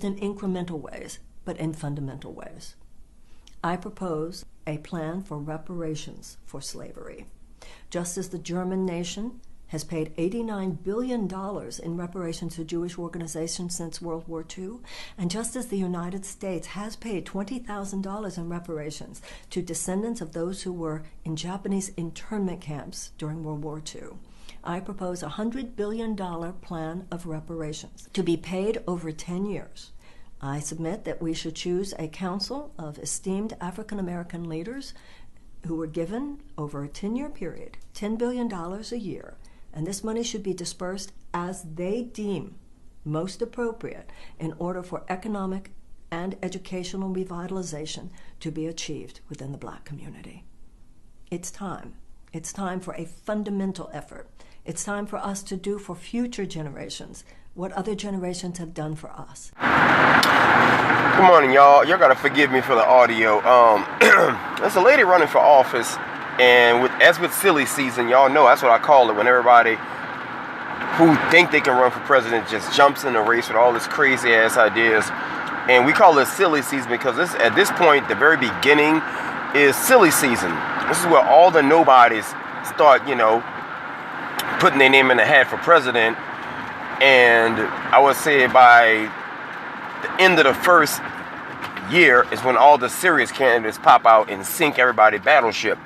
just in incremental ways, but in fundamental ways. I propose a plan for reparations for slavery. Just as the German nation has paid $89 billion in reparations to Jewish organizations since World War II, and just as the United States has paid $20,000 in reparations to descendants of those who were in Japanese internment camps during World War II, I propose a $100 billion plan of reparations to be paid over 10 years. I submit that we should choose a council of esteemed African American leaders who were given, over a 10-year period, $10 billion a year, and this money should be dispersed as they deem most appropriate in order for economic and educational revitalization to be achieved within the Black community. It's time. It's time for a fundamental effort. It's time for us to do for future generations what other generations have done for us. Good morning, y'all. Y'all gotta forgive me for the audio. There's a lady running for office, and as with silly season, y'all know that's what I call it when everybody who think they can run for president just jumps in the race with all this crazy ass ideas. And we call it silly season because at this point, the very beginning is silly season. This is where all the nobodies start, putting their name in the hat for president. And I would say by the end of the first year is when all the serious candidates pop out and sink everybody's battleship.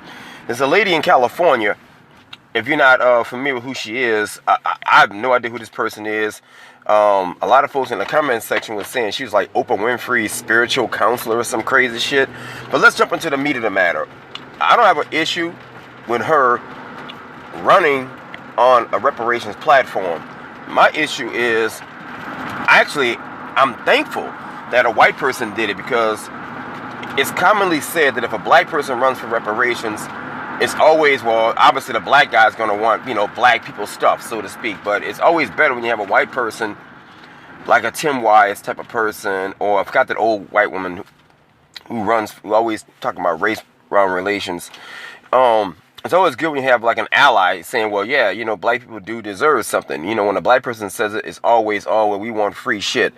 There's a lady in California. If you're not familiar with who she is, I have no idea who this person is. A lot of folks in the comment section was saying she was like Oprah Winfrey's spiritual counselor or some crazy shit. But let's jump into the meat of the matter. I don't have an issue with her running on a reparations platform. My issue is, I'm thankful that a white person did it, because it's commonly said that if a black person runs for reparations, it's always, well, obviously the black guy's going to want, black people's stuff, so to speak. But it's always better when you have a white person, like a Tim Wise type of person, or I forgot that old white woman who always talking about race around relations. It's always good when you have like an ally saying, well, yeah, black people do deserve something. When a black person says it, it's always, oh, well, we want free shit.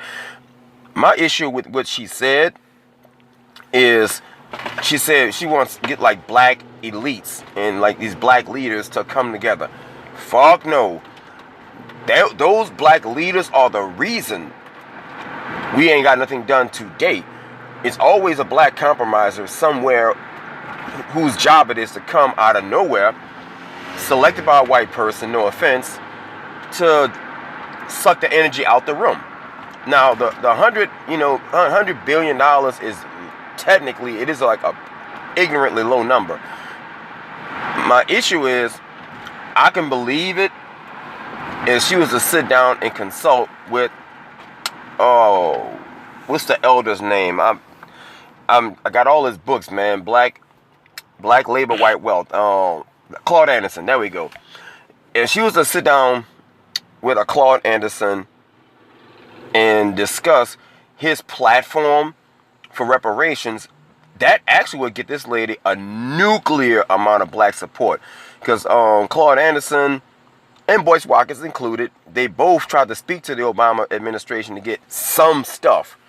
My issue with what she said is, she said she wants to get like black elites and like these black leaders to come together. Fuck no. Those black leaders are the reason we ain't got nothing done to date. It's always a black compromiser somewhere whose job it is to come out of nowhere, selected by a white person, no offense, to suck the energy out the room. Now, the $100 billion is technically, it is like a ignorantly low number. My issue is, I can believe it if she was to sit down and consult with, what's the elder's name? I got all his books, man. Black Labor, White Wealth. Claude Anderson. There we go. If she was to sit down with a Claude Anderson and discuss his platform for reparations, that actually would get this lady a nuclear amount of black support. Because Claude Anderson and Boyce Watkins included, they both tried to speak to the Obama administration to get some stuff,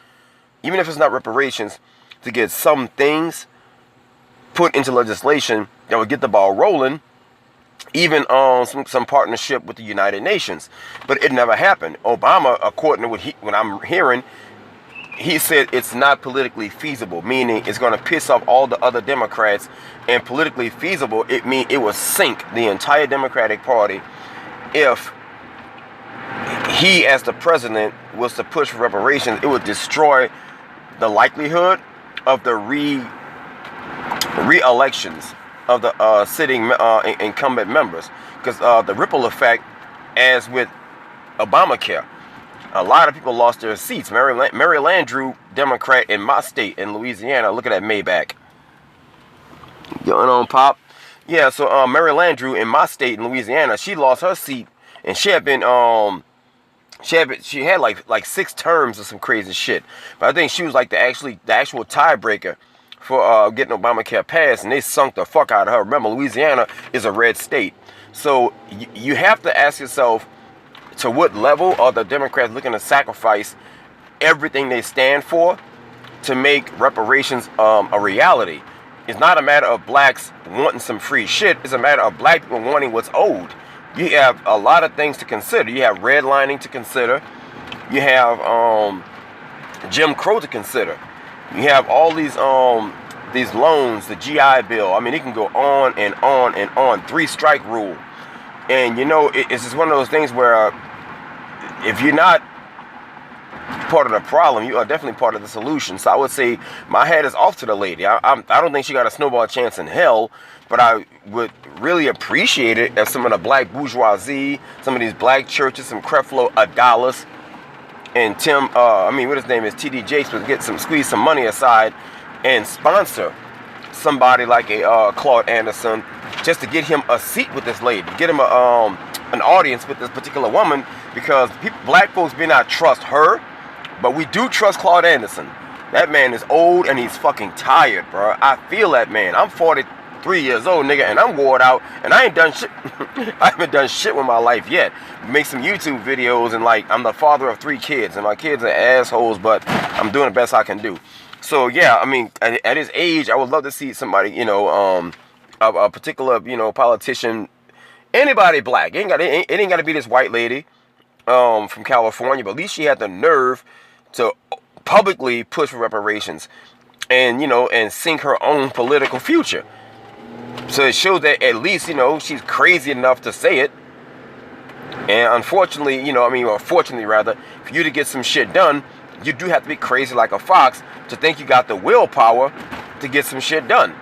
even if it's not reparations, to get some things put into legislation that would get the ball rolling, even on some partnership with the United Nations. But it never happened. Obama, according to what I'm hearing, he said it's not politically feasible, meaning it's going to piss off all the other Democrats. And politically feasible, it means it will sink the entire Democratic Party if he, as the president, was to push for reparations. It would destroy the likelihood of the re-elections of the sitting incumbent members, because the ripple effect, as with Obamacare, a lot of people lost their seats. Mary Landrieu, Democrat in my state, in Louisiana. Look at that Maybach. Going on, Pop? Yeah, so Mary Landrieu in my state, in Louisiana, she lost her seat, and she had been she had like 6 terms of some crazy shit. But I think she was like the actual tiebreaker for getting Obamacare passed, and they sunk the fuck out of her. Remember, Louisiana is a red state. So you have to ask yourself, to what level are the Democrats looking to sacrifice everything they stand for to make reparations a reality. It's not a matter of blacks wanting some free shit. It's a matter of black people wanting what's owed. You have a lot of things to consider. You have redlining to consider. You have Jim Crow to consider. You have all these loans, the GI Bill. I mean, it can go on and on and on. 3-strike rule. And, you know, it's just one of those things where if you're not part of the problem, you are definitely part of the solution. So I would say my hat is off to the lady. I don't think she got a snowball chance in hell, but I would really appreciate it if some of the black bourgeoisie, some of these black churches, some Creflo Adalis, and what his name is, TD Jakes, would get squeeze some money aside and sponsor somebody like a Claude Anderson, just to get him a seat with this lady, get him an audience with this particular woman, because black folks may not trust her, but we do trust Claude Anderson. That man is old and he's fucking tired, bro. I feel that man. I'm 43 years old, nigga, and I'm wore out, and I ain't done shit. I haven't done shit with my life yet. Make some YouTube videos, and like, I'm the father of 3 kids, and my kids are assholes, but I'm doing the best I can do. So yeah, I mean, at his age, I would love to see somebody, you know, a particular, you know, politician, anybody black. It ain't got to be this white lady from California, but at least she had the nerve to publicly push for reparations, and, you know, and sink her own political future. So it shows that at least, you know, she's crazy enough to say it. And unfortunately, you know, or fortunately rather, for you to get some shit done, you do have to be crazy like a fox to think you got the willpower to get some shit done.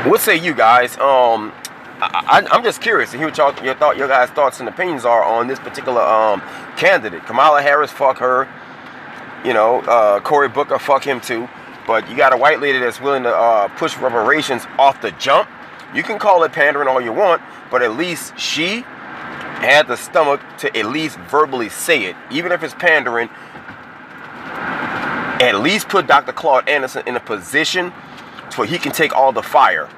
What say you guys? I'm just curious to hear what your guys' thoughts and opinions are on this particular candidate. Kamala Harris, fuck her. You know, Cory Booker, fuck him too. But you got a white lady that's willing to push reparations off the jump. You can call it pandering all you want, but at least she had the stomach to at least verbally say it. Even if it's pandering, at least put Dr. Claude Anderson in a position where he can take all the fire,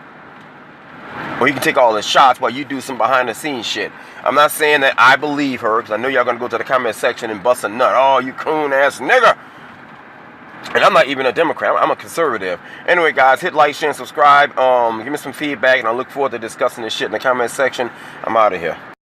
or he can take all the shots while you do some behind the scenes shit. I'm not saying that I believe her, because I know y'all gonna go to the comment section and bust a nut. Oh, you coon ass nigga. And I'm not even a Democrat. I'm a conservative. Anyway, guys, hit like, share, and subscribe. Give me some feedback, and I look forward to discussing this shit in the comment section. I'm out of here.